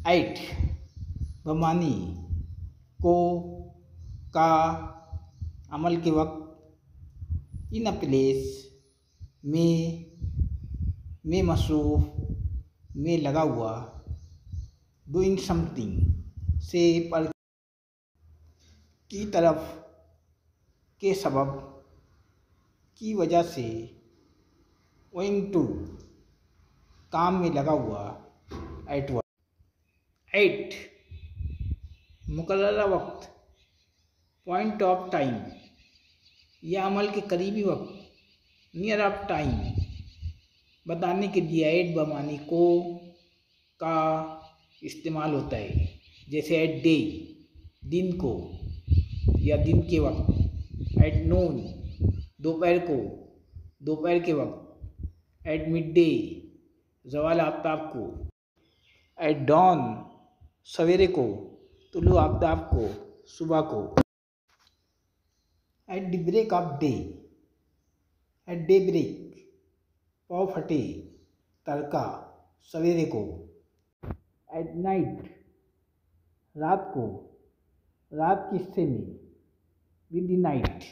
Eight बमानी को का अमल के वक्त इन अ प्लेस में मसरूफ़ में लगा हुआ डूइंग समथिंग से पर की तरफ के सबब की वजह से ओइंग टू काम में लगा हुआ एट वर्क। एट मुकर्ररा वक्त पॉइंट ऑफ टाइम या अमल के करीबी वक्त नियर ऑफ टाइम बताने के लिए एट बमानी को का इस्तेमाल होता है, जैसे एट डे दिन को या दिन के वक्त, एट नून दोपहर को दोपहर के वक्त, एट मिड डे ज़वाल आफ्ताब को, एट डॉन सवेरे को तुलू आफ्ताब को सुबह को, at the break of day at day break पौ फटे तड़का सवेरे को, एट नाइट रात को रात के हिस्से में with the night,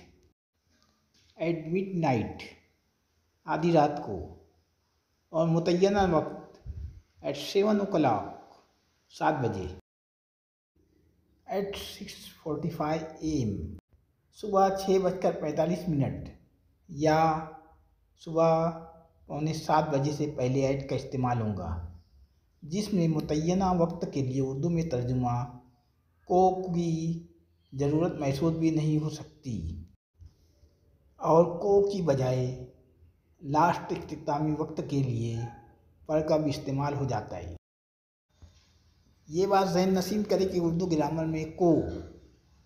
at mid night आधी रात को, और मुतय्यना वक्त एट 7 o'clock 7 बजे, एट 6:45 AM सुबह 6:45 या सुबह 6:45 बजे से पहले एट का इस्तेमाल होगा, जिसमें मुतय्यना वक्त के लिए उर्दू में तर्जुमा को की ज़रूरत महसूस भी नहीं हो सकती और को की बजाय लास्ट इख्तितामी वक्त के लिए पर का भी इस्तेमाल हो जाता है। ये बात ज़हन नसीब करें कि उर्दू ग्रामर में को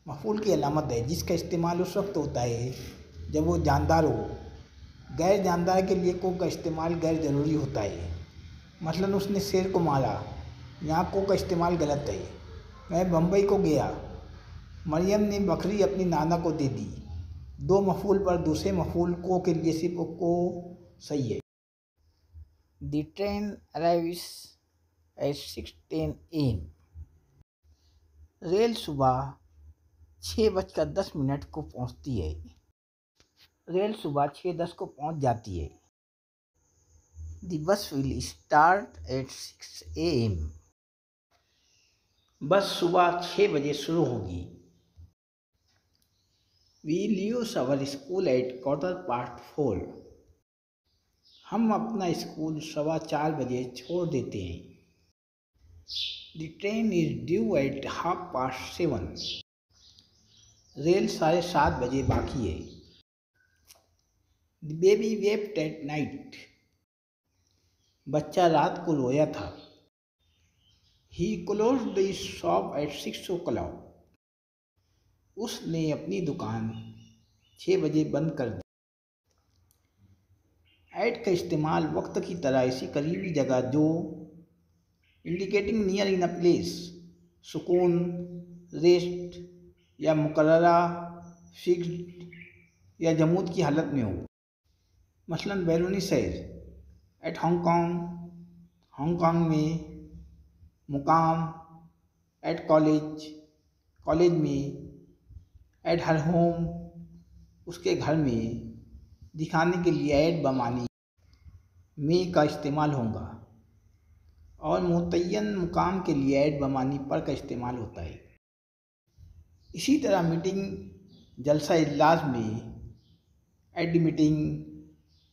मफ़ूल की अलामत है, जिसका इस्तेमाल उस वक्त होता है जब वो जानदार हो। गैर जानदार के लिए को का इस्तेमाल गैर ज़रूरी होता है। मसलन उसने शेर को मारा, यहाँ को का इस्तेमाल गलत है। मैं बम्बई को गया, मरियम ने बकरी अपनी नाना को दे दी। दो मफ़ूल पर दूसरे मफ़ूल को के लिए सिर्फ को सही है। The train arrives eight 6:10 AM rail सुबह 6:10 को पहुँचती है। रेल सुबह 6:10 को पहुँच जाती है। The bus will start at 6 AM बस सुबह 6 बजे शुरू होगी। We leaves our school at 4:15 हम अपना स्कूल 4:15 बजे छोड़ देते हैं। The train is due at 7:30 rail 7:30 बजे बाकी है। The baby wept at night बच्चा रात को रोया था। He closed the shop at 6 o'clock उसने अपनी दुकान 6 बजे बंद कर दी। एट का इस्तेमाल वक्त की तरह ऐसी करीबी जगह जो indicating near in a place सुकून, रेस्ट या मुकर्ररा फिक्स्ड या जमूद की हालत में हो। मसलन बैरूनी शहर एट हांगकांग में, मुकाम एट कॉलेज में, एट हर होम उसके घर में दिखाने के लिए एट बमानी में का इस्तेमाल होगा, और मुतय्यन मुकाम के लिए एट बमानी पर का इस्तेमाल होता है। इसी तरह मीटिंग जलसा इजलास में एट द मीटिंग,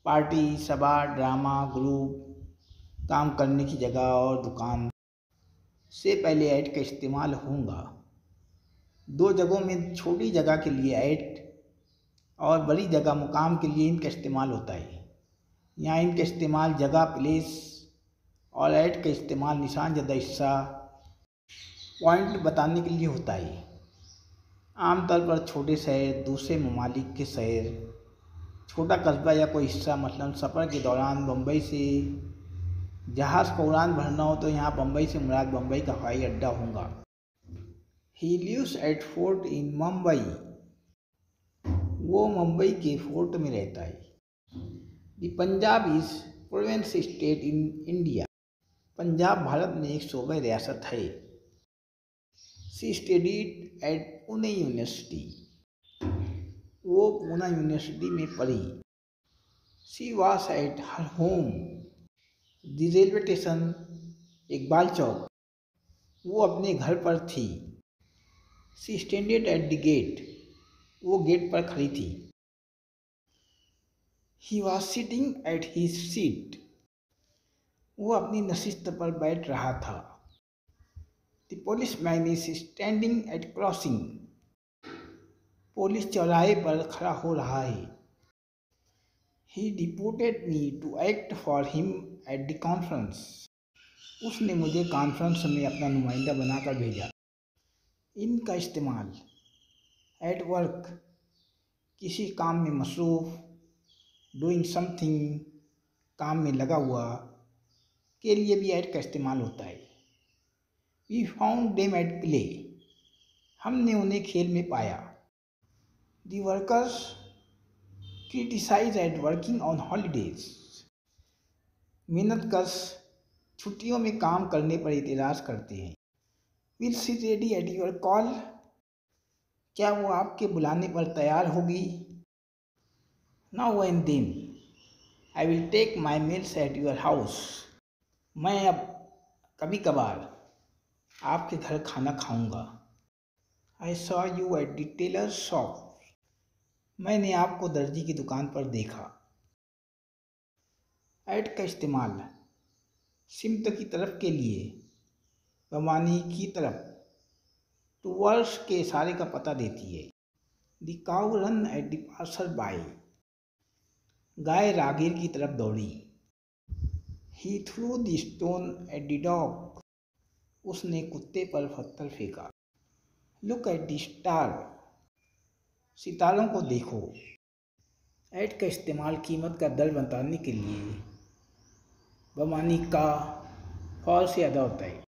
पार्टी, सभा, ड्रामा, ग्रुप, काम करने की जगह और दुकान से पहले एट का इस्तेमाल होगा। दो जगहों में छोटी जगह के लिए एट और बड़ी जगह मुकाम के लिए इनका इस्तेमाल होता है। यहाँ इनका इस्तेमाल जगह, प्लेस और एट का इस्तेमाल निशान ज़दा हिस्सा पॉइंट बताने के लिए होता है। आमतौर पर छोटे शहर, दूसरे ममालिक के शहर, छोटा कस्बा या कोई हिस्सा, मसलन सफ़र के दौरान बम्बई से जहाज़ को उड़ान भरना हो तो यहाँ बम्बई से मुराद बम्बई का हवाई अड्डा होगा। He lives at Fort in Mumbai वो मुंबई के फोर्ट में रहता है। The Punjab is province state in India Punjab Bharat में एक सूबा रियासत है। She studied at Pune university. वो पूना यूनिवर्सिटी में पढ़ी। She was at her home. The railway station, Iqbal Chowk. वो अपने घर पर थी। She standed at the gate. वो गेट पर खड़ी थी। He was sitting at his seat. वो अपनी नशिस्त पर बैठ रहा था। The policeman is standing at crossing. Police चौराहे पर खड़ा हो रहा है। He deputed me to act for him at the conference. उसने मुझे कॉन्फ्रेंस में अपना नुमाइंदा बनाकर भेजा। इनका इस्तेमाल एट वर्क, किसी काम में मसरूफ़, डूइंग समथिंग, काम में लगा हुआ, के लिए भी एट का इस्तेमाल होता है। We found them at play. हमने उन्हें खेल में पाया। The workers criticise at working on holidays. मेहनतकश छुट्टियों में काम करने पर एतराज़ करते हैं। Will she ready at your call. क्या वो आपके बुलाने पर तैयार होगी? Now and then I will take my meals at your house. मैं अब कभी कभार आपके घर खाना खाऊंगा। I saw you at the tailor shop. मैंने आपको दर्जी की दुकान पर देखा। एट का इस्तेमाल सिमत की तरफ के लिए, बमानी की तरफ, टूवर्ड्स के इशारे का पता देती है। The cow run at the passer by. गाय रागीर की तरफ दौड़ी। He threw the stone at the dog. उसने कुत्ते पर पत्थर फेंका। Look at the star. सितारों को देखो। एट का इस्तेमाल कीमत का दर बताने के लिए, बमानी का, फॉल से अदा होता है।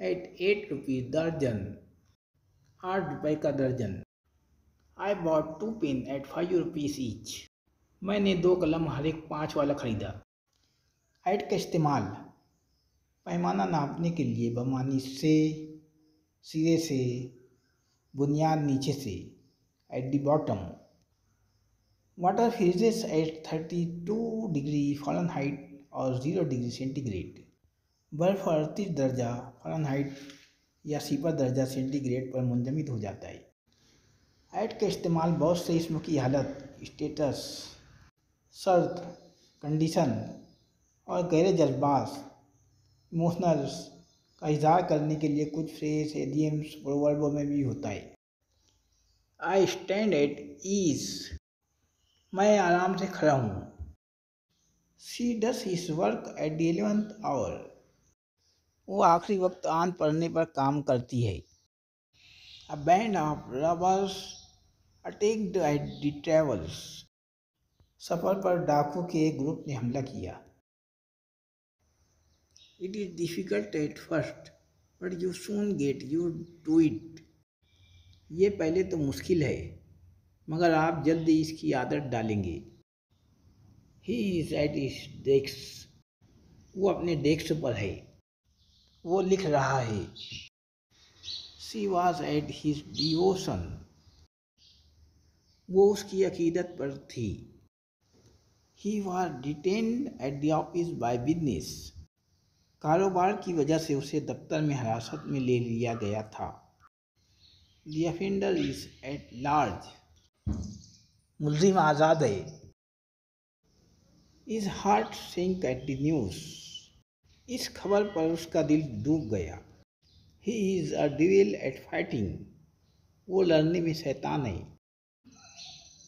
एट 8 रुपीज़ दर्जन। 8 रुपये का दर्जन। I bought 2 pen eight 5 rupees each. मैंने 2 कलम हर एक 5 वाला खरीदा। एट का इस्तेमाल पैमाना नापने के लिए, बमानी से, सिरे से, बुनियाद नीचे से, at the bottom. Water freezes at 32 degree Fahrenheit और 0 डिग्री सेंटीग्रेड। बर्फ़ 38 दर्जा फ़ारेनहाइट या 0 दर्जा सेंटीग्रेड पर मुंजमद हो जाता है। एट का इस्तेमाल बहुत से इसम की हालत, स्टेटस, शर्त, कंडीशन और गहरे जज्बात, इमोशनल्स का इज़हार करने के लिए कुछ फ्रेज, एडियम्स, प्रोवर्बों में भी होता है। I stand at ease. मैं आराम से खड़ा हूँ। She does his work at the 11th hour. वो आखिरी वक्त आन पड़ने पर काम करती है। A band of robbers attacked at the travels. सफ़र पर डाकू के एक ग्रुप ने हमला किया। It is difficult at first but you soon get used to it. ये पहले तो मुश्किल है मगर आप जल्द ही इसकी आदत डालेंगे। He is at his desk. वो अपने डेस्क पर है। वो लिख रहा है। She was at his devotion. वो उसकी अकीदत पर थी। He was detained at the office by business. कारोबार की वजह से उसे दफ्तर में हिरासत में ले लिया गया था। The offender is at large. मुलजिम आज़ाद है। Is heart sink at the news. इस खबर पर उसका दिल डूब गया। He is a devil at fighting. वो लड़ने में शैतान है।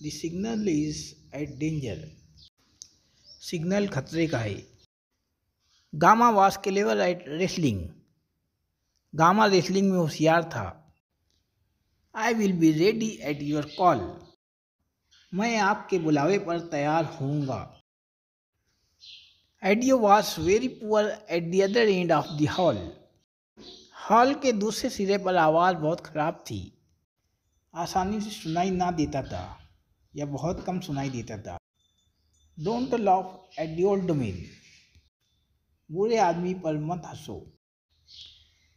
The signal is at danger. Signal खतरे का है। Gama was clever at wrestling. Gama wrestling में होशियार था। I will be ready at your call. मैं आपके बुलावे पर तैयार होऊंगा। Audio was very poor at the other end of the hall. Hall के दूसरे सिरे पर आवाज़ बहुत ख़राब थी। आसानी से सुनाई ना देता था या बहुत कम सुनाई देता था। Don't laugh at the old man. बुरे आदमी पर मत हंसो।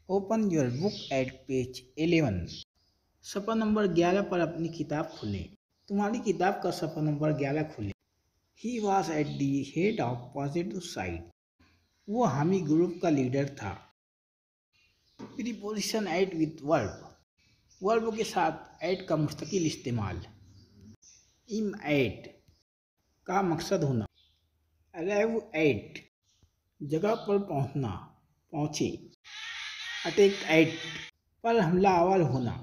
Open your book at page 11। सफ़ा नंबर 11 पर अपनी किताब खोलें। तुम्हारी किताब का सफ़ा नंबर 11 खोलें। He was at the head of positive side. वो हामी ग्रुप का लीडर था। Preposition at with verb. Verb के साथ एट का मुस्तकिल इस्तेमाल। इम एट का मकसद होना। अराइव एट जगह पर पहुंचना, पहुंचे। अटैक एट पर हमलावर होना।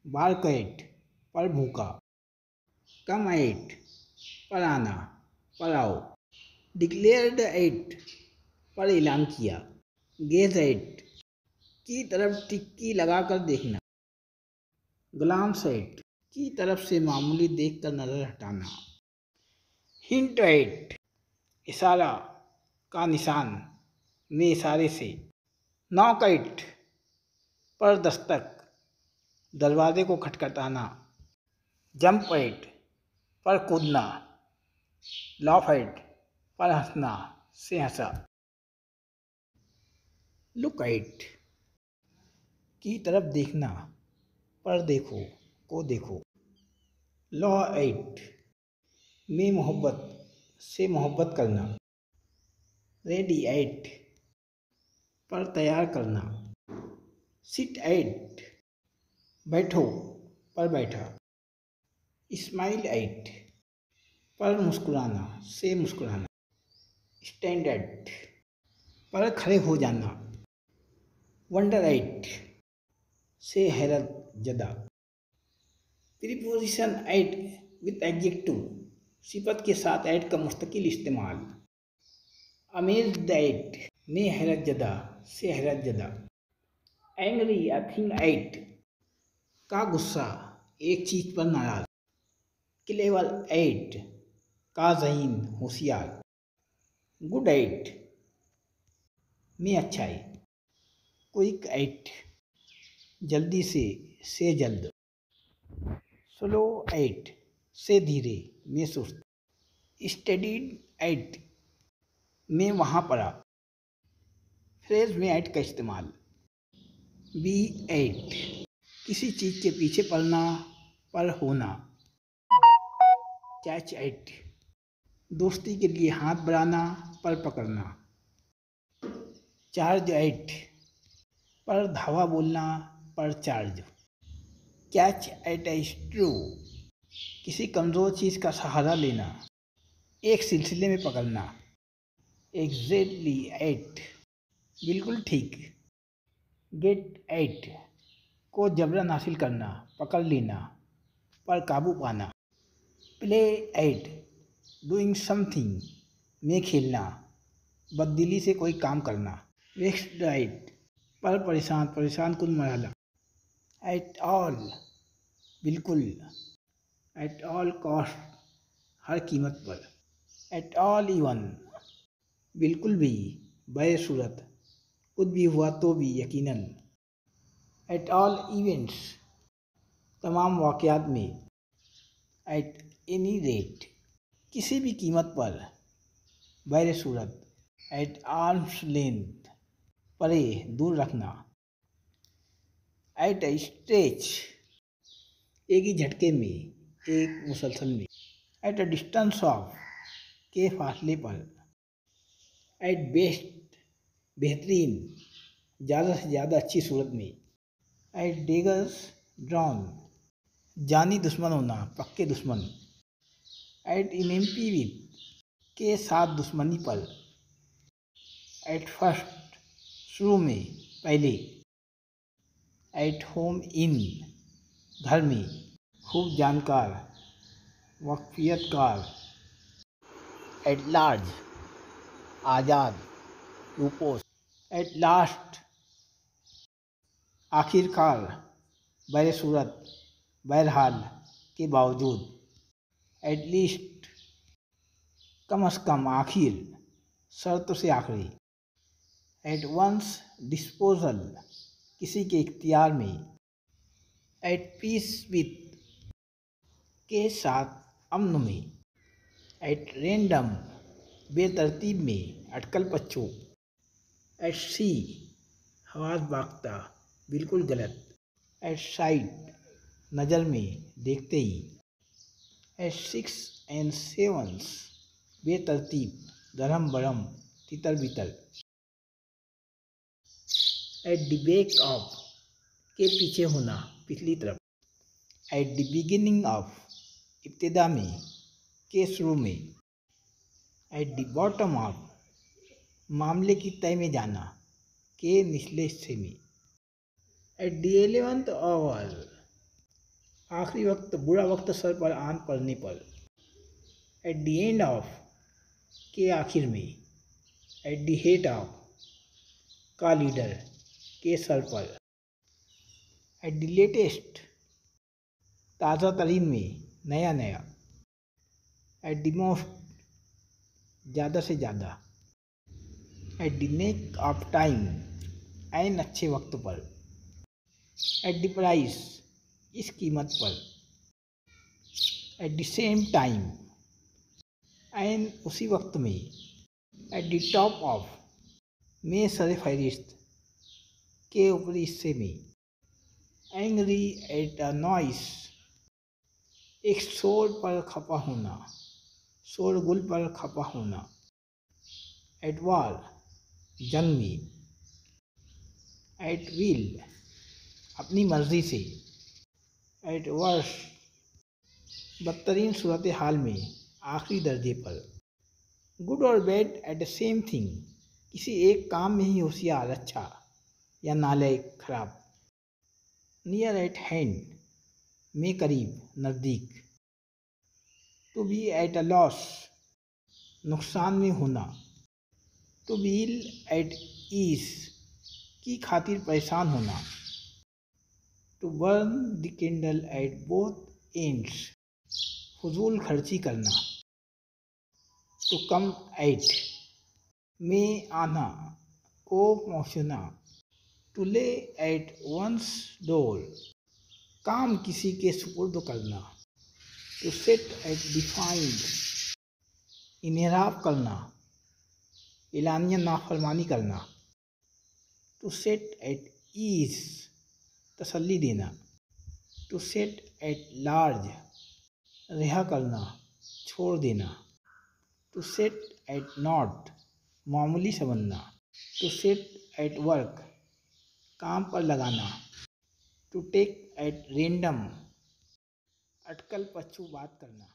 बार्क एट पर भूखा। कम एट पर आना, पर आओ। डिक्लेयर्ड एट पर ऐलान किया। गेज एट की तरफ टिक्की लगाकर देखना। ग्लांस एट की तरफ से मामूली देखकर नजर हटाना। हिंट एट इशारा का निशान में इशारे से। नॉक एट पर दस्तक, दरवाजे को खटखटाना। जंप एट पर कूदना। लाफ एट पर हंसना, से हंसा। लुक एट की तरफ देखना, पर देखो, को देखो। लॉ एट में मोहब्बत, से मोहब्बत करना। रेडी एट पर तैयार करना। सिट एट बैठो, पर बैठा। स्माइल एट पर मुस्कुराना, से मुस्कुराना। स्टैंड एट पर खड़े हो जाना। वंडर एट से हैरत जदा। Preposition at with adjective. सिफत के साथ एट का मुस्तकिल इस्तेमाल। अमेज्ड एट में हैरत जदा, से हैरत जदा। एंग्री अ थिंग एट का गुस्सा, एक चीज पर नाराज। क्लेवर एट का ज़हीन, होशियार। गुड एट में अच्छाई। क्विक एट जल्दी से जल्द। स्लो एट से धीरे, में सुस्त। स्टडीड एट में वहाँ पढ़ा। फ्रेज में एट का इस्तेमाल। बी एट किसी चीज़ के पीछे पड़ना, पर होना। कैच एट दोस्ती के लिए हाथ बढ़ाना, पर पकड़ना। चार्ज एट पर धावा बोलना, पर चार्ज। कैच एट ए स्ट्रू किसी कमज़ोर चीज़ का सहारा लेना, एक सिलसिले में पकड़ना। एग्जैक्टली एट बिल्कुल ठीक। गेट एट को जबरन हासिल करना, पकड़ लेना, पर काबू पाना। प्ले एट डूइंग समथिंग में खेलना, बददिली से कोई काम करना। वेक्स्ड एट पर परेशान कुन मरहला। एट ऑल बिल्कुल। एट ऑल कॉस्ट हर कीमत पर। एट ऑल इवन बिल्कुल भी, बे सूरत, कुछ भी हुआ तो भी, यकीनन। एट ऑल इवेंट्स तमाम वाक़यात में। एट एनी रेट किसी भी कीमत पर, बहरे सूरत। एट आर्म्स लेंथ परे, दूर रखना। एट ए स्ट्रेच एक ही झटके में, एक मुसलसल में। एट अ डिस्टेंस ऑफ के फासले पर। एट बेस्ट बेहतरीन, ज़्यादा से ज़्यादा अच्छी सूरत में। एट डेगर्स ड्रॉन जानी दुश्मन होना, पक्के दुश्मन। एट इनेम्पी विथ के साथ दुश्मनी पर। एट फर्स्ट शुरू में, पहले। एट होम इन घर में, खूब जानकार, वाकफियतकार। एट लार्ज आज़ाद, रूपोस। एट लास्ट आखिरकार, बहरे सूरत, बहरहाल, के बावजूद। एट लीस्ट कम अज़ कम, आखिर, शर्त से आखिरी। एट वंस डिस्पोजल किसी के इख्तियार में। एट पीस विथ के साथ, अमन में। एट रेंडम बेतरतीब में, अटकल पच्चू। एट सी, हवास बागता, बिल्कुल गलत। एट साइट, नज़र में, देखते ही। एट सिक्स एंड सेवन्स, बेतरतीब, धर्म बरम, तितर बितर। एट द बैक ऑफ, के पीछे होना, पिछली तरफ। एट द बिगिनिंग ऑफ, इब्तिदा में, के शुरू में। एट द बॉटम ऑफ, मामले की तय में जाना, के निचले हिस्से में। एट द 11th आवर, आखिरी वक्त, बुरा वक्त सर पर आन पड़ने पर। एट द एंड ऑफ, के आखिर में। एट द हेड ऑफ, का लीडर, के सर पर। एट द लेटेस्ट, ताज़ा तरीन में, नया नया। एट द मोस्ट, ज़्यादा से ज़्यादा। At the nick of time, ऐन अच्छे वक्त पर। एट द प्राइस, इस कीमत पर। एट द सेम टाइम, ऐन उसी वक्त में। एट द टॉप ऑफ, में सर फहरिस्त, के ऊपरी हिस्से में। एंग्री एट अ नॉइस, एक शोर पर खपा होना, शोरगुल पर खपा होना। एट वॉर, जंग में। एट विल, अपनी मर्जी से। एट वर्स, बदतरीन सूरत हाल में, आखिरी दर्जे पर। गुड और bad at the same thing, किसी एक काम में ही होशियार, अच्छा या नालायक, खराब। नियर एट हैंड, में करीब, नज़दीक। To be at a loss, नुकसान में होना। टू बील एट ईज, की खातिर परेशान होना। To burn the candle at both ends, फजूल खर्ची करना। टू कम एट, में आना, को पहुँचना। टू ले एट वंस डोर, काम किसी के सुपुर्द करना। टू सेट एट डिफाइंड, इन्हेराब करना, एलानिया नाफरमानी करना। टू सेट एट ईज, तसल्ली देना। टू सेट एट लार्ज, रिहा करना, छोड़ देना। टू सेट एट नॉट, मामूली समझना। टू सेट एट वर्क, काम पर लगाना। टू टेक एट रेंडम, अटकल पच्छू बात करना।